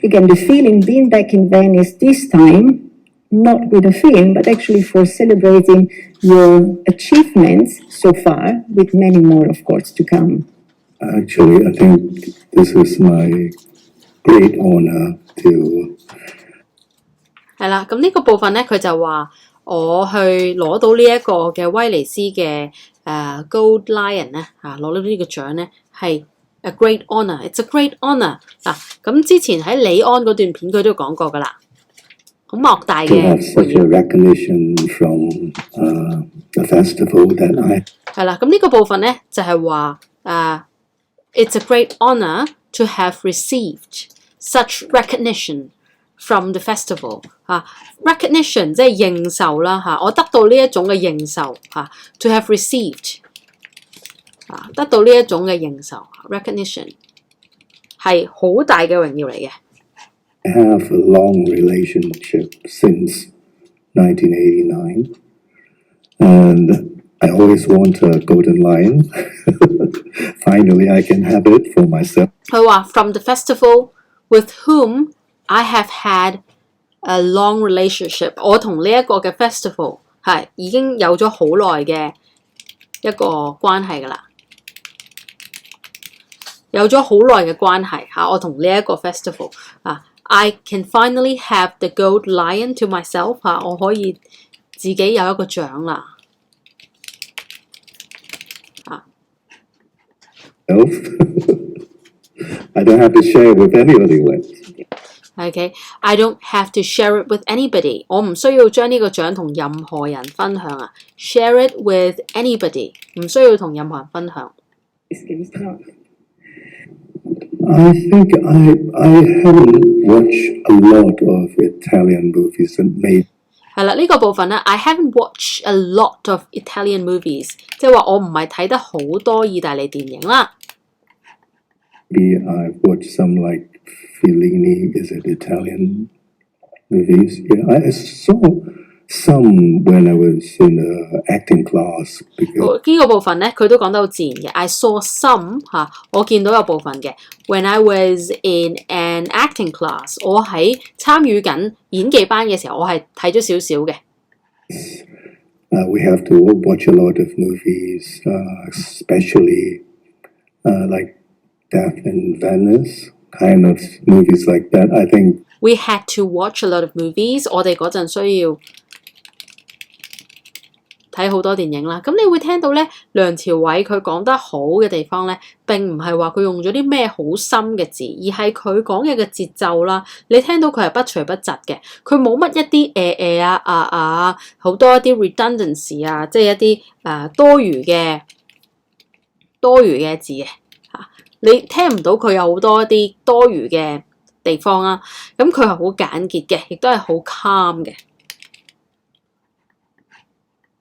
again, the feeling being back in Venice this time, not with a film, but actually for celebrating your achievements so far, with many more, of course, to come. Actually, I think this is my great honor to. 係啦，咁呢個部分咧，佢就話我去攞到呢一個嘅威尼斯嘅Gold Lion 咧攞到呢個獎咧係 a great honor. It's a great honor 嗱。咁之前喺李安嗰段片佢都講過㗎啦，好莫大嘅。To have such a recognition from a festival that I 係啦，咁呢個部分咧就係話it's a great honor to have received such recognition from the festival recognition 即係認受啦我得到呢一種嘅認受to have received 得到呢一種嘅認受 recognition 係好大嘅榮耀嚟嘅。I have a long relationship since 1989, and I always want a golden lion. Finally, I can have it for myself. 佢話 from the festival with whom I have had a long relationship. 我同呢一個嘅 festival 係已經有咗好耐嘅一個關係㗎啦，有咗好耐嘅關係我同呢一個 festival I can finally have the gold lion to myself 我可以自己有一個獎啦。I don't have to share it with anybody. Okay, I don't have to share it with anybody. 我唔需要將呢個獎同任何人分享Share it with anybody. 唔需要同任何人分享。I think I haven't watched a lot of Italian movies that made. 係啦，呢個部分咧 I haven't watched a lot of Italian movies， 即係話我唔係睇得好多意大利電影啦。Maybe I've watched some like Fellini, is it Italian movies? Yeah, I saw some when I was in acting class. 呢個部分咧，佢都講得好自然嘅。I saw some 我見到有部分嘅。When I was in an acting class， 我喺參與緊演技班嘅時候，我係睇咗少少嘅。We have to watch a lot of movies, especially like Death in Venice, kind of movies like that. I think we had to watch a lot of movies. 我哋嗰陣需要睇好多電影啦。咁你會聽到咧，梁朝偉佢講得好嘅地方咧，並唔係話佢用咗啲咩好深嘅字，而係佢講嘢嘅節奏啦。你聽到佢係不隨不疾嘅，佢冇乜一啲好多一啲 redundancy 即係一啲多餘嘅字嘅你聽唔到佢有好多一啲多餘嘅地方啦。咁佢係好簡潔嘅，亦都係好 calm 嘅。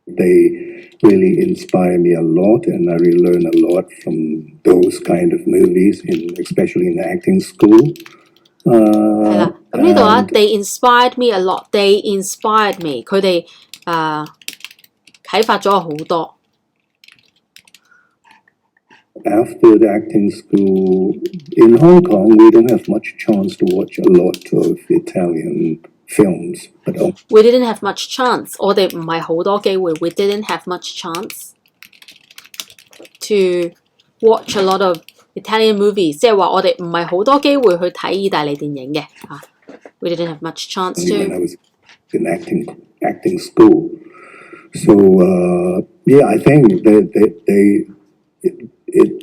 They really inspire me a lot, and I really learn a lot from those kind of movies, especially in acting school. 係啦，咁呢度They inspired me a lot. They inspired me. 佢哋啟發咗我好多。After the acting school in Hong Kong, we don't have much chance to watch a lot of Italian films. We didn't have much chance. 我哋唔係好多機會。We didn't have much chance to watch a lot of Italian movies. 即係話我哋唔係好多機會去睇意大利電影嘅We didn't have much chance to. When I was in acting school, so yeah, I think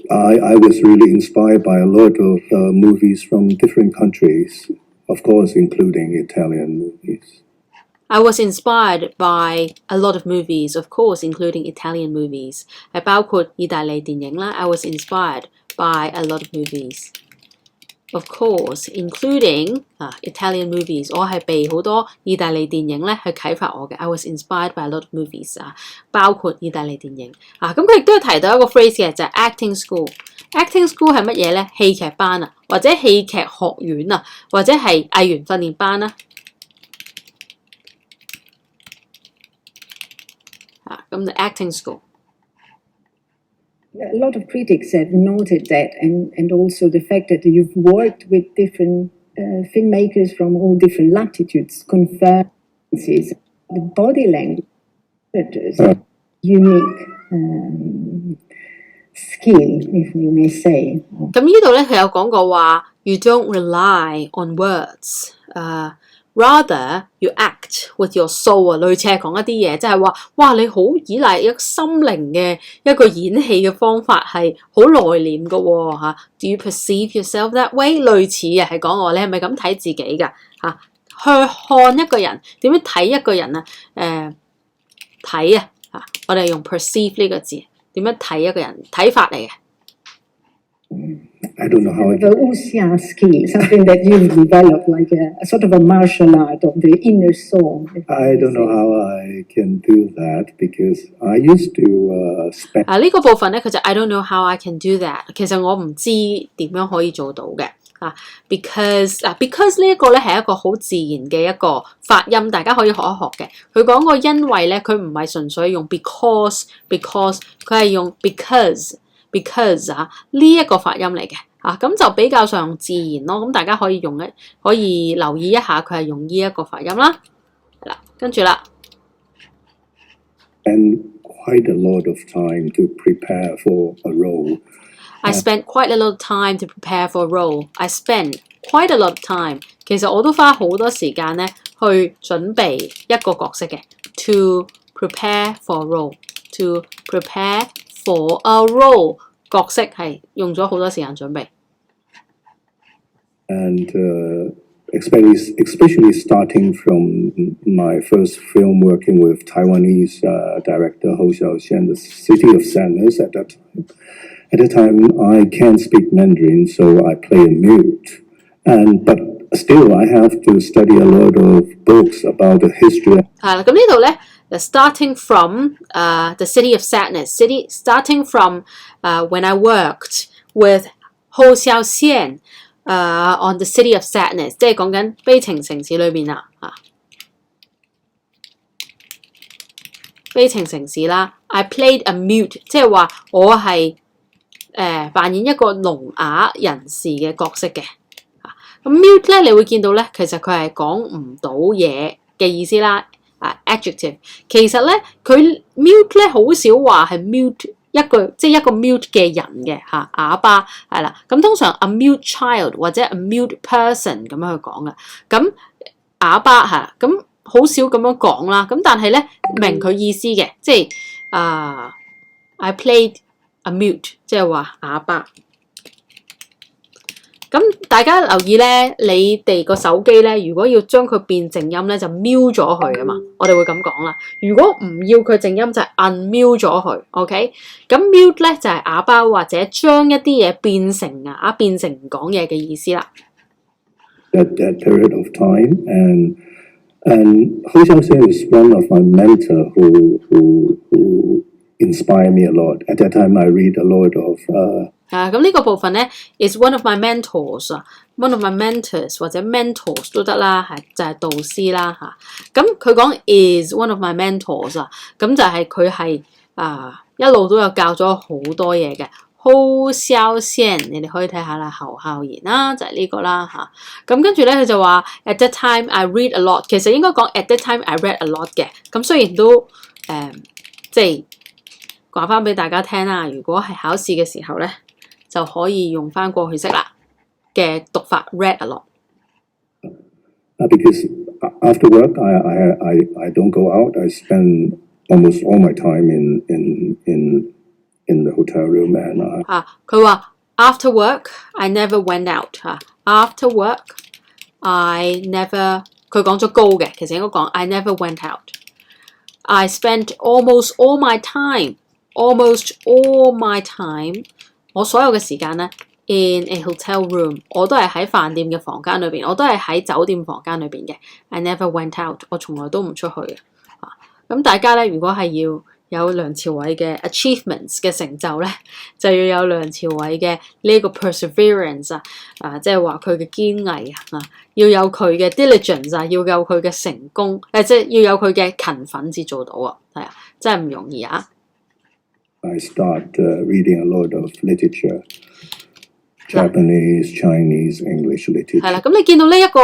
I was really inspired by a lot of movies from different countries, of course, including Italian movies. I was inspired by a lot of movies, of course, including Italian movies. 係包括意大利電影啦。I was inspired by a lot of movies, of course, including Italian movies. 我係被好多意大利電影咧去啟發我嘅。I was inspired by a lot of movies 包括意大利電影咁佢亦都有提到一個 phrase 嘅，就係 acting school。acting school 係乜嘢咧？戲劇班或者戲劇學院或者係藝員訓練班咁就 acting school。A lot of critics have noted that, and also the fact that you've worked with different filmmakers from all different latitudes confirm the body language unique skill, if we may say. 咁呢度咧，佢有講過話 ，you don't rely on words，rather you act with your soul 啊，類似係講一啲嘢，即係話，哇，你好依賴一個心靈嘅一個演戲嘅方法係好內斂嘅喎嚇。Do you perceive yourself that way？ 類似嘅係講我，你係咪咁睇自己㗎嚇？去看一個人點樣睇一個人啊？睇啊嚇，我哋用 perceive 呢個字。點樣睇一個人睇法嚟嘅 I don't know how the wuxia skill, something that you develop like a sort of a martial art of the inner soul. I don't know how I can do that because I used to spend 呢個部分咧，佢就 I don't know how I can do that。其實我唔知點樣可以做到嘅。because 呢一個咧係一個好自然嘅一個發音，大家可以學一學嘅。佢講個因為咧，佢唔係純粹用 because， 佢係用 because 呢一個發音嚟嘅咁就比較上自然咯。咁大家可以可以留意一下，佢係用呢一個發音啦。係啦，跟住啦。And quite a lot of time to prepare for a role. I spent quite a lot of time to prepare for a role. I spent quite a lot of time. 其實我都花好多時間咧去準備一個角色嘅。To prepare for a role. To prepare for a role. 角色係用咗好多時間準備。And especially starting from my first film working with Taiwanese director Ho Xiaoxian, The City of Sadness at that time. At the time, I can't speak Mandarin, so I play a mute. But still, I have to study a lot of books about the history. 係啦，咁呢度咧 starting from The City of Sadness, starting from when I worked with Ho Xiaoxian on The City of Sadness， 即係講緊悲情城市裏面啦悲情城市啦 I played a mute， 即係話我係扮演一個聾啞人士嘅角色嘅咁 mute 咧，你會見到咧，其實佢係講唔到嘢嘅意思啦adjective。其實咧，佢 mute 咧好少話係 mute 一個mute 嘅人嘅啞巴係啦。咁通常 a mute child 或者 a mute person 咁樣去講嘅。咁啞巴係啦，咁好少咁樣講啦。咁但係咧明佢意思嘅，即係I played a mute， 即係話啞巴。咁大家留意咧，你哋個手機咧，如果要將佢變靜音咧，就 mute 咗佢啊嘛。我哋會咁講啦。如果唔要佢靜音，就係 unmute 咗佢。OK， 咁 mute 咧就係啞巴或者將一啲嘢變成變成唔講嘢嘅意思啦。At that period of time, and Ho Xiaoxian is one of my mentors who inspire me a lot. At that time, I read a lot of 咁呢個部分咧 is one of my mentors 或者 mentors 都得啦，就係導師啦咁佢講 is one of my mentors 咁就係佢係一路都有教咗好多嘢嘅。Ho Xiaoxian 你哋可以睇下啦，侯孝賢啦，就係呢個啦咁跟住咧佢就話 at that time I read a lot， 其實應該講 at that time I read a lot 嘅。咁雖然都即係講翻俾大家聽啦，如果係考試嘅時候咧，就可以用翻過去式啦嘅讀法 read a lot。Because after work I don't go out. I spend almost all my time in the hotel room and 佢話 after work I never went out after work I never 佢講咗高嘅，其實應該講 I never went out。I spent almost all my time。我所有嘅時間咧 in a hotel room， 我都係喺飯店嘅房間裏邊，我都係喺酒店房間裏邊嘅。I never went out， 我從來都唔出去嘅。咁大家咧，如果係要有梁朝偉嘅 achievements 嘅成就咧，就要有梁朝偉嘅呢個 perseverance 即係話佢嘅堅毅要有佢嘅 diligence 要有佢嘅成功，即係要有佢嘅勤奮至做到真係唔容易I start reading a lot of literature. Japanese, Chinese, English literature. 係啦，咁你見到呢一個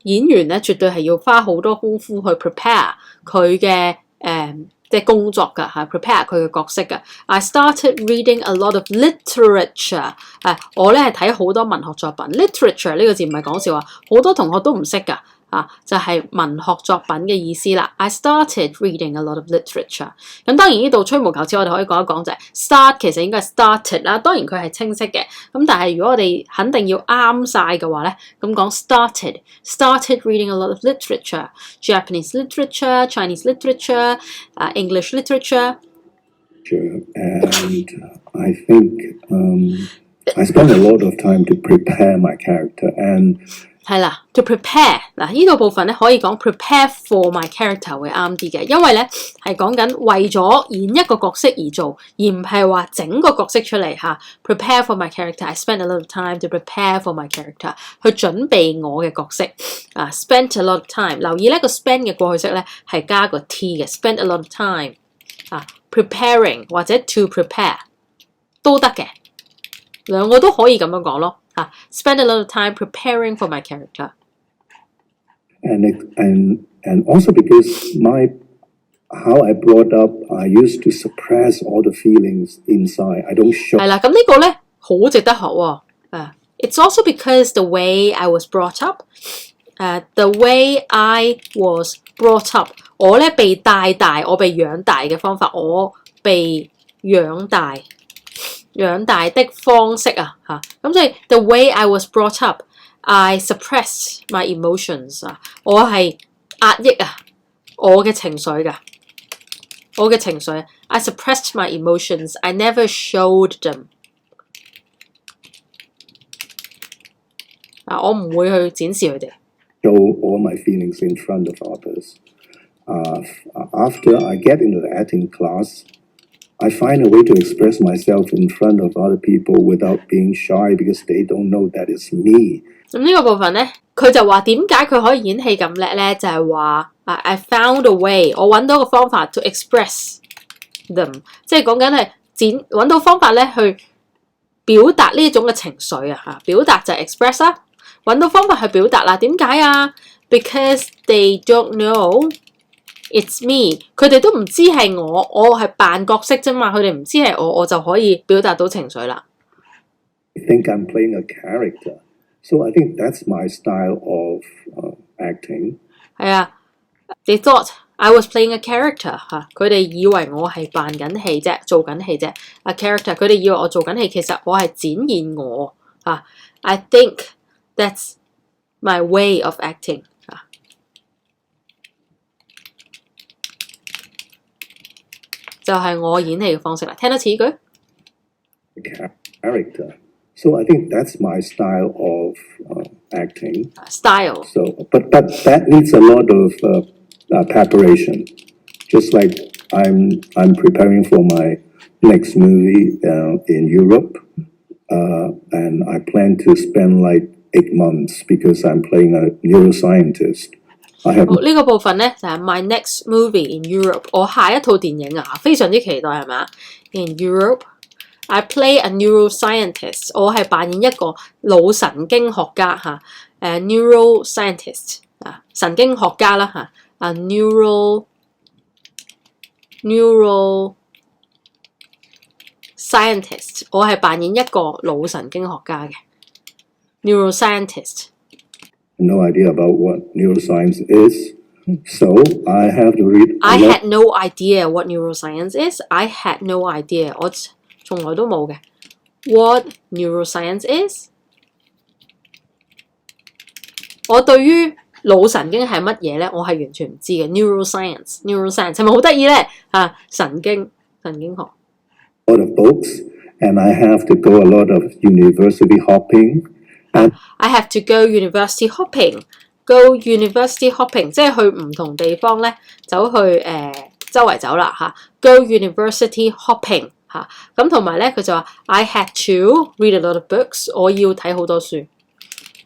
演員咧，絕對係要花好多功夫去 prepare 佢嘅即係工作㗎嚇 ，prepare 佢嘅角色㗎。I started reading a lot of literature。我咧係睇好多文學作品。literature 呢個字唔係講笑話，好多同學都唔識㗎。就係文學作品嘅意思啦。I started reading a lot of literature。咁當然呢度吹毛求疵，我哋可以講一講就係 start 其實應該係 started 啦。當然佢係清晰嘅。咁但係如果我哋肯定要啱晒嘅話咧，咁講 started reading a lot of literature， Japanese literature, Chinese literature, English literature。 And I think I spent a lot of time to prepare my character and係啦 ，to prepare 嗱呢個部分咧可以講 prepare for my character 會啱啲嘅，因為咧係講緊為咗演一個角色而做，而唔係話整個角色出嚟嚇。Prepare for my character，I spent a lot of time to prepare for my character， 去準備我嘅角色。spent a lot of time， 留意咧個 spend 嘅過去式咧係加個 t 嘅 ，spent a lot of time preparing 或者 to prepare 都得嘅，兩個都可以咁樣講咯。spend a lot of time preparing for my character. And also because how I brought up, I used to suppress all the feelings inside. I don't show. 係啦，咁呢個咧好值得學喎。It's also because the way I was brought up. The way I was brought up， 我咧被帶大，我被養大嘅方法，我被養大的方式啊嚇，咁所以 the way I was brought up， I suppressed my emotions 我係壓抑我嘅情緒㗎，I suppressed my emotions， I never showed them。我唔會去展示佢哋。Show all my feelings in front of others. After I get into the acting class，I find a way to express myself in front of other people without being shy because they don't know that it's me. 咁呢個部分咧，佢就話點解佢可以演戲咁叻咧？就係話I found a way， 我揾到個方法 to express them， 即係講緊係揾到方法咧去表達呢種嘅情緒嚇，表達就係 express 啦，揾到方法去表達啦。點解啊 ？Because they don't know。It's me， 佢哋都唔知係我係扮角色啫嘛，佢哋唔知係我就可以表達到情緒啦。I think I'm playing a character, so I think that's my style of acting. 係啊 ，They thought I was playing a character 嚇，佢哋以為我係扮緊戲啫，做緊戲啫。A character， 佢哋以為我做緊戲，其實我係展現我嚇。I think that's my way of acting。就係我演戲嘅方式啦，聽多次呢句。Character, so I think that's my style of acting. Style. So, but that needs a lot of preparation. Just like I'm preparing for my next movie in Europe, and I plan to spend like 8 months because I'm playing a neuroscientist.呢個部分咧就係 my next movie in Europe， 我下一套電影非常之期待係嘛 ？In Europe, I play a neuroscientist， 我係扮演一個腦神經學家嚇，neuroscientist 神經學家啦嚇，neuroscientist， 我係扮演一個腦神經學家嘅 neuroscientist。No idea about what neuroscience is, so I have to read. I had no idea what neuroscience is. I had no idea. 我從來都冇嘅。What neuroscience is？ 我對於腦神經係乜嘢咧？我係完全唔知嘅。Neuroscience 係咪好得意咧？神經學。A lot of books, and I have to go a lot of university hopping.I have to go university hopping. Go university hopping 即係去唔同地方咧，走去周圍走啦嚇。Go university hopping 嚇，咁同埋咧佢就話 I had to read a lot of books， 我要睇好多書。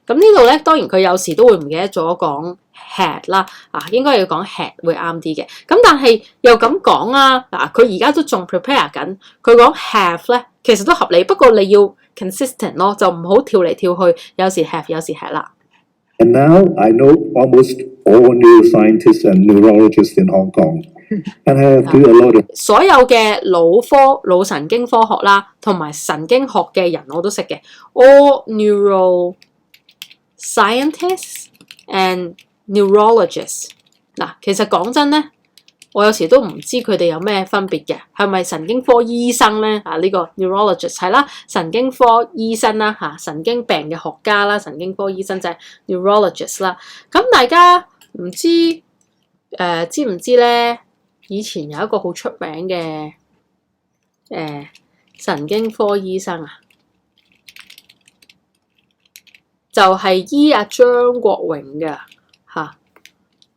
咁呢度咧當然佢有時都會唔記得咗講 had 啦，應該要講 had 會啱啲嘅。咁但係又咁講佢而家都仲 prepare 緊，佢講 have 咧其實都合理，不過你要 consistent 咯，就唔好跳嚟跳去，有時 have 有時 had 啦。And now I know almost all neuroscientists and neurologists in Hong Kong. And I have do a lot of 所有嘅腦神經科學啦，同埋神經學嘅人我都識嘅。All neuroscientists and neurologists。嗱，其實講真咧，我有時都唔知佢哋有咩分別嘅，係咪神經科醫生咧？呢個 neurologist 係啦，神經科醫生啦神經病嘅學家啦，神經科醫生就係 neurologist 啦。咁大家唔知知唔知咧？以前有一個好出名嘅神經科醫生就係醫阿張國榮嘅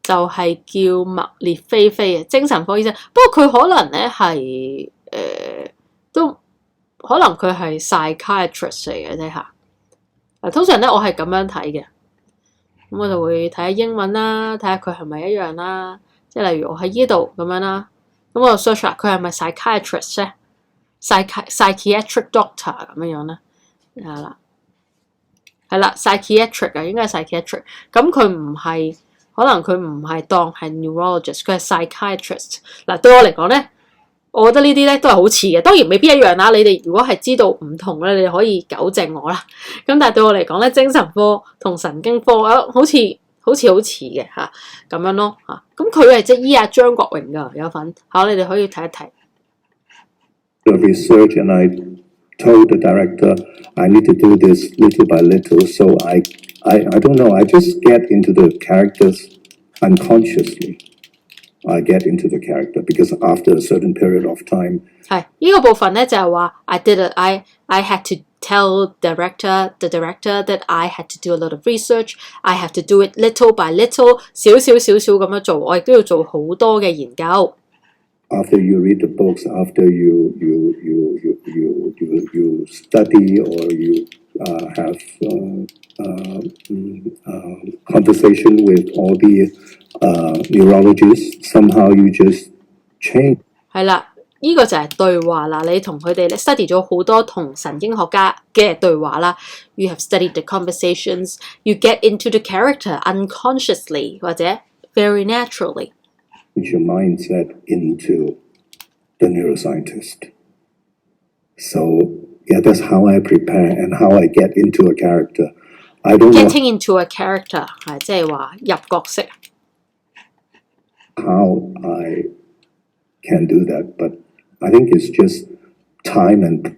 就係叫麥列菲菲嘅精神科醫生。不過佢可能咧係都可能佢係 psychiatrist 嚟嘅，睇下。通常咧我係咁樣睇嘅，咁我就會睇下英文啦，睇下佢係咪一樣啦。即係例如我喺呢度咁樣啦，咁我就 search 下佢係咪 psychiatrist 咧 psychiatric doctor 咁樣咧，係啦 psychiatric 應該係 psychiatric。咁佢唔係，可能佢唔係當係 neurologist， 佢係 psychiatrist。對我嚟講咧，我覺得呢啲咧都係好似嘅，當然未必一樣啦。你哋如果係知道唔同咧，你哋可以糾正我啦。咁但係對我嚟講咧，精神科同神經科好似嘅咁樣咯咁佢係即係醫阿張國榮㗎，有份你哋可以睇一睇。Research and I told the director I need to do this little by little, so I don't know, I just get into the characters unconsciously. I get into the character because after a certain period of time 係呢個部分咧就係話 I had to tell the director that I had to do a lot of research. I have to do it little by little， 少少咁樣做，我亦都要做好多嘅研究。After you read the books, after you study or you have conversation with all the neurologists, somehow you just change. 係啦。呢個就係對話啦，你同佢哋咧 study 咗好多同神經學家嘅對話啦。You have studied the conversations, you get into the character unconsciously 或者 very naturally. Your mindset into the neuroscientist. So yeah, that's how I prepare and how I get into a character. I don't Getting into a character 係即係話入角色。How I can do that, but I think it's just time and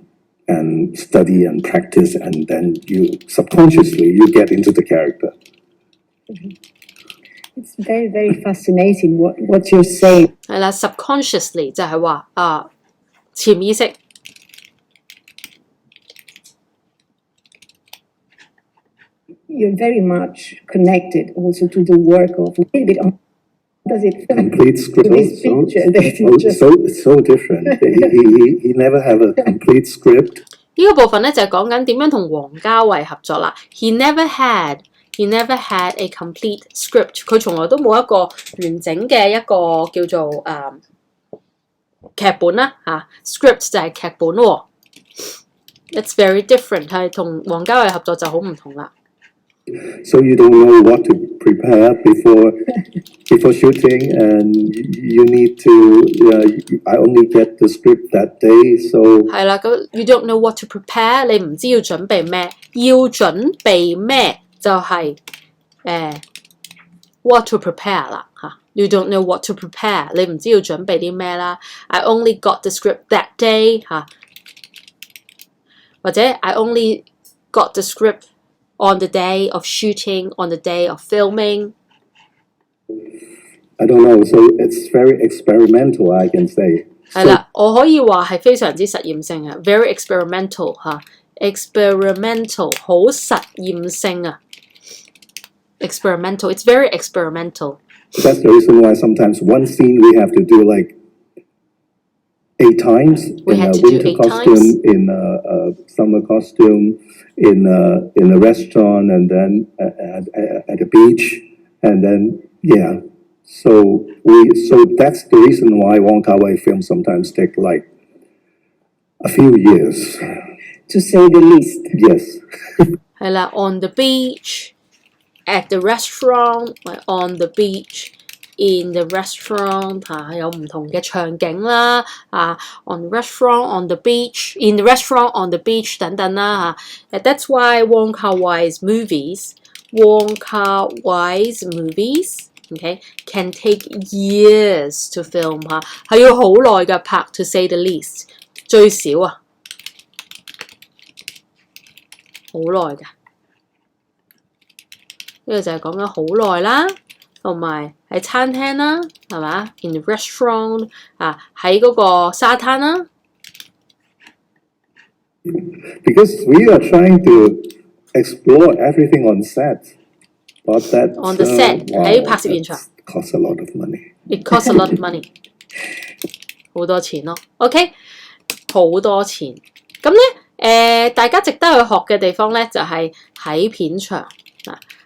study and practice, and then you subconsciously you get into the character. It's very, very fascinating what you're saying. 係啦 ，subconsciously 就係話潛意識。You're very much connected also to the work of a little bit on. Does it complete script? So different. He never have a complete script. 呢個部分咧就係講緊點樣同王家衛合作啦。He never had a complete script。佢從來都冇一個完整嘅一個叫做劇本啦script 就係劇本喎。It's very different， 係同王家衛合作就好唔同啦。So you don't know what to prepare before shooting, and you need to. I only get the script that day, so 係啦。咁 you don't know what to prepare， 你唔知要準備咩？要準備咩就係what to prepare 啦You don't know what to prepare， 你唔知要準備啲咩啦。I only got the script that day 或者 I only got the script。On the day of shooting, on the day of filming. I don't know, so it's very experimental, I can say. 係啦，我可以話係非常之實驗性嘅 ，very experimental experimental 好實驗性啊 ，experimental. It's very experimental. That's the reason why sometimes one scene we have to do like 8 times we in had a to do winter 8 costume, times. in a summer costume, in a restaurant, and then at a beach, and then yeah. So that's the reason why Wong Kar-wai films sometimes take like a few years. to say the least. Yes. 係啦 ，on the beach, at the restaurant, on the beach, in the restaurant 有唔同嘅場景啦on the restaurant, on the beach, in the restaurant, on the beach 等等啦That's why Wong Kar-wai's movies, okay, can take years to film 係要好耐嘅拍 to say the least 最少好耐㗎，呢個就係講緊好耐啦，同埋喺餐廳啦，係嘛 ？In the restaurant 喺嗰個沙灘啦。Because we are trying to explore everything on set, but that on the set 喺拍攝現場 costs a lot of money. It costs a lot of money 好多錢咯。OK， 好多錢。咁咧大家值得去學嘅地方咧，就係喺片場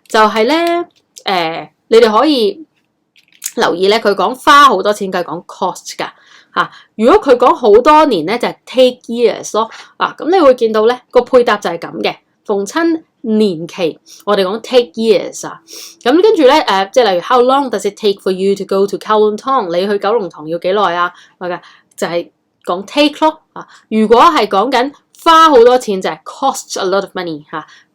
就係咧你哋可以留意咧，佢講花好多錢，佢係講 cost 㗎如果佢講好多年咧，就係 take years 咯咁你會見到咧個配搭就係咁嘅，逢親年期我哋講 take years 咁跟住咧即係例如 How long does it take for you to go to Kowloon？ 你去九龍塘要幾耐就係講 take 咯如果係講緊花好多錢就係 cost a lot of money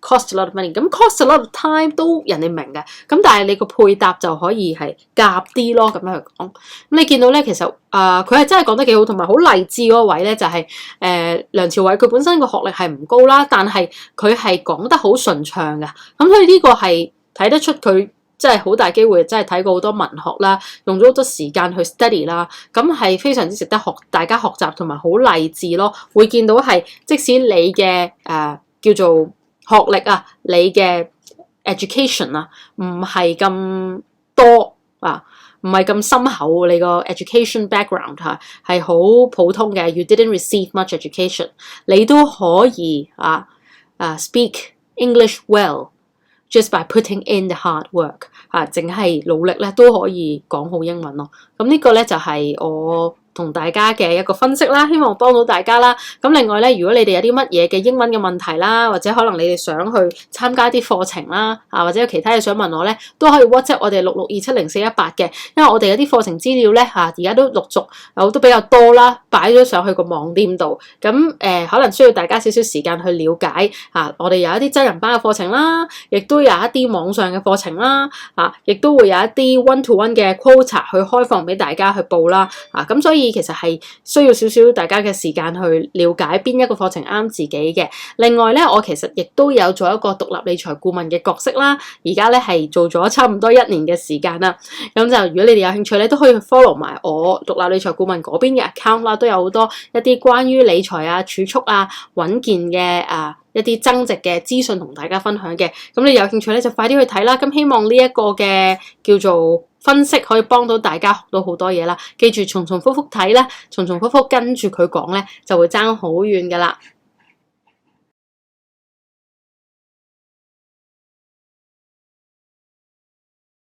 cost a lot of money 咁 cost a lot of time 都人哋明嘅，咁但係你個配搭就可以係夾啲咯，咁樣去講。咁你見到咧，其實佢係真係講得幾好，同埋好勵志嗰位咧就係梁朝偉佢本身個學歷係唔高啦，但係佢係講得好順暢嘅，咁所以呢個係睇得出佢真係好大機會，真係睇過好多文學啦，用咗好多時間去 study 啦，咁係非常之值得大家學習同埋好勵志咯。會見到係即使你嘅叫做學歷你嘅 education 唔係咁多唔係咁深厚，你個 education background 係好普通嘅 ，you didn't receive much education， 你都可以speak English well。Just by putting in the hard work 淨係努力咧都可以講好英文咯。咁呢個咧就係我同大家嘅一個分析啦，希望幫到大家啦。咁另外咧，如果你哋有啲乜嘢嘅英文嘅問題啦，或者可能你哋想去參加啲課程啦，或者有其他嘢想問我咧，都可以 WhatsApp 我哋6627041嘅，因為我哋有啲課程資料咧而家都陸續都比較多啦，擺咗上去個網店度。咁可能需要大家少少時間去了解我哋有一啲真人班嘅課程啦，亦都有一啲網上嘅課程啦，亦都會有一啲 one to one 嘅 quota 去開放俾大家去報啦。咁所以其實係需要少少大家嘅時間去了解邊一個課程啱自己嘅。另外咧，我其實亦都有做一個獨立理財顧問嘅角色啦。而家咧係做咗差唔多1年嘅時間啦。咁就如果你哋有興趣咧，都可以去 follow 埋我獨立理財顧問嗰邊嘅 account 啦，都有好多一啲關於理財儲蓄穩健嘅一啲增值嘅資訊同大家分享嘅。咁你有興趣咧就快啲去睇啦。咁希望呢一個嘅叫做分析可以幫到大家學到好多嘢啦。記住重重複複睇啦，重重複複跟住佢講咧，就會爭好遠噶啦。